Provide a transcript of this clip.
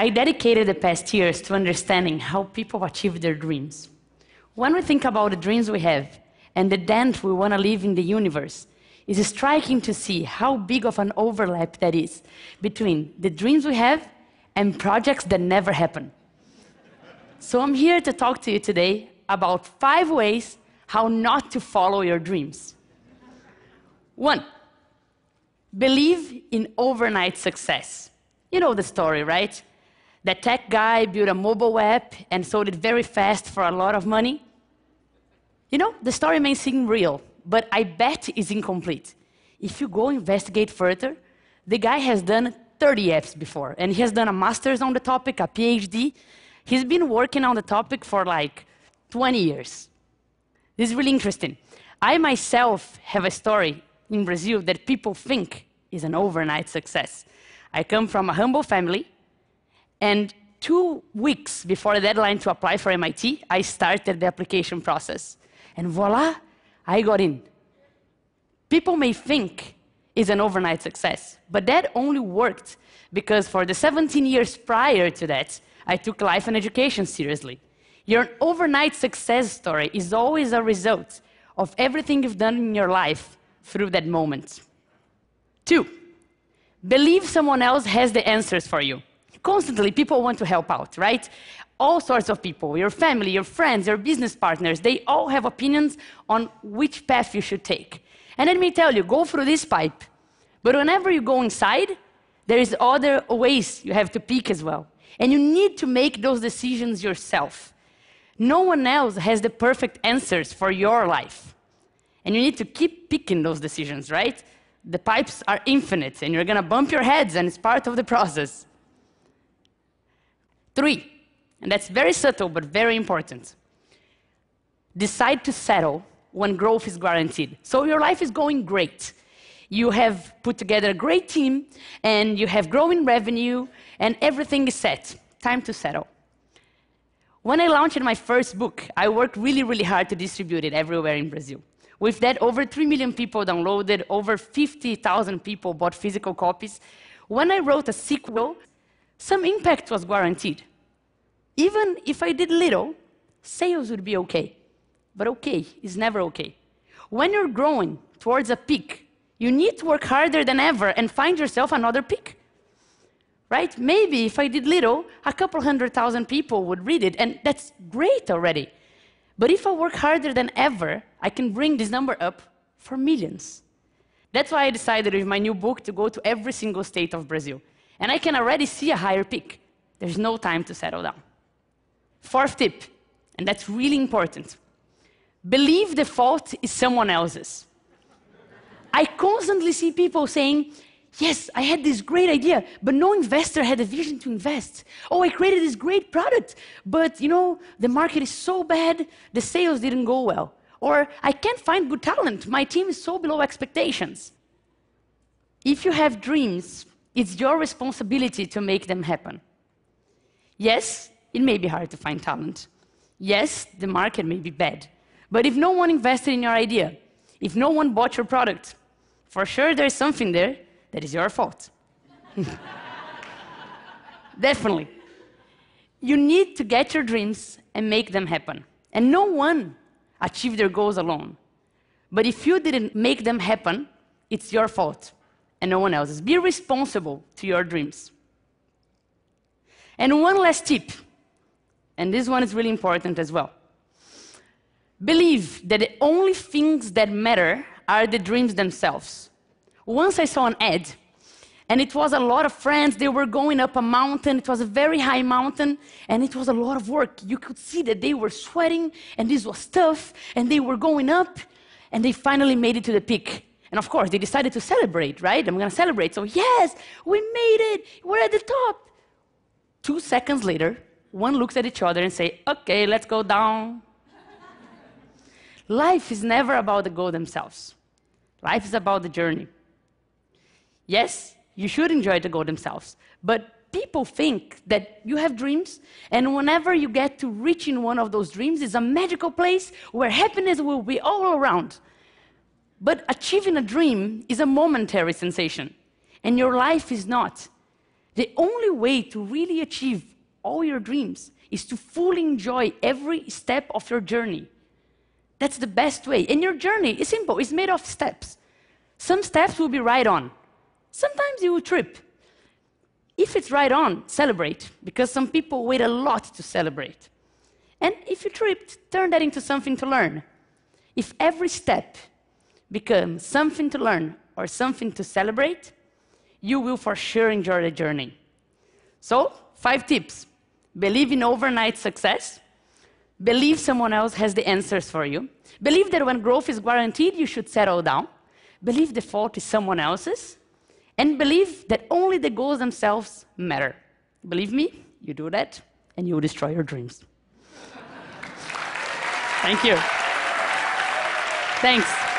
I dedicated the past years to understanding how people achieve their dreams. When we think about the dreams we have and the dent we want to leave in the universe, it's striking to see how big of an overlap that is between the dreams we have and projects that never happen. So I'm here to talk to you today about 5 ways how not to follow your dreams. 1, believe in overnight success. You know the story, right? That tech guy built a mobile app and sold it very fast for a lot of money. You know, the story may seem real, but I bet it's incomplete. If you go investigate further, the guy has done 30 apps before, and he has done a master's on the topic, a PhD. He's been working on the topic for like 20 years. This is really interesting. I myself have a story in Brazil that people think is an overnight success. I come from a humble family, and 2 weeks before the deadline to apply for MIT, I started the application process. And voila, I got in. People may think it's an overnight success, but that only worked because for the 17 years prior to that, I took life and education seriously. Your overnight success story is always a result of everything you've done in your life through that moment. 2, believe someone else has the answers for you. Constantly, people want to help out, right? All sorts of people, your family, your friends, your business partners, they all have opinions on which path you should take. And let me tell you, go through this pipe. But whenever you go inside, there is other ways you have to pick as well. And you need to make those decisions yourself. No one else has the perfect answers for your life. And you need to keep picking those decisions, right? The pipes are infinite, and you're going to bump your heads, and it's part of the process. 3, and that's very subtle but very important. Decide to settle when growth is guaranteed. So your life is going great. You have put together a great team, and you have growing revenue, and everything is set. Time to settle. When I launched my first book, I worked really, really hard to distribute it everywhere in Brazil. With that, over 3 million people downloaded, over 50,000 people bought physical copies. When I wrote a sequel, some impact was guaranteed. Even if I did little, sales would be okay. But okay is never okay. When you're growing towards a peak, you need to work harder than ever and find yourself another peak. Right? Maybe if I did little, a couple 100,000 people would read it, and that's great already. But if I work harder than ever, I can bring this number up for millions. That's why I decided with my new book to go to every single state of Brazil. And I can already see a higher peak. There's no time to settle down. 4th tip, and that's really important. Believe the fault is someone else's. I constantly see people saying, yes, I had this great idea, but no investor had a vision to invest. Oh, I created this great product, but you know, the market is so bad, the sales didn't go well. Or I can't find good talent, my team is so below expectations. If you have dreams, it's your responsibility to make them happen. Yes, it may be hard to find talent. Yes, the market may be bad. But if no one invested in your idea, if no one bought your product, for sure there's something there that is your fault. Definitely. You need to get your dreams and make them happen. And no one achieved their goals alone. But if you didn't make them happen, it's your fault and no one else's. Be responsible to your dreams. And one last tip, and this one is really important as well. Believe that the only things that matter are the dreams themselves. Once I saw an ad, and it was a lot of friends, they were going up a mountain, it was a very high mountain, and it was a lot of work. You could see that they were sweating, and this was tough, and they were going up, and they finally made it to the peak. And of course, they decided to celebrate, right? I'm gonna celebrate, so yes, we made it, we're at the top. 2 seconds later, one looks at each other and say, okay, let's go down. Life is never about the goal themselves. Life is about the journey. Yes, you should enjoy the goal themselves, but people think that you have dreams, and whenever you get to reaching one of those dreams, it's a magical place where happiness will be all around. But achieving a dream is a momentary sensation, and your life is not. The only way to really achieve all your dreams is to fully enjoy every step of your journey. That's the best way. And your journey is simple. It's made of steps. Some steps will be right on. Sometimes you will trip. If it's right on, celebrate, because some people wait a lot to celebrate. And if you tripped, turn that into something to learn. If every step becomes something to learn or something to celebrate, you will for sure enjoy the journey. So, 5 tips. Believe in overnight success. Believe someone else has the answers for you. Believe that when growth is guaranteed, you should settle down. Believe the fault is someone else's. And believe that only the goals themselves matter. Believe me, you do that, and you will destroy your dreams. Thank you. Thanks.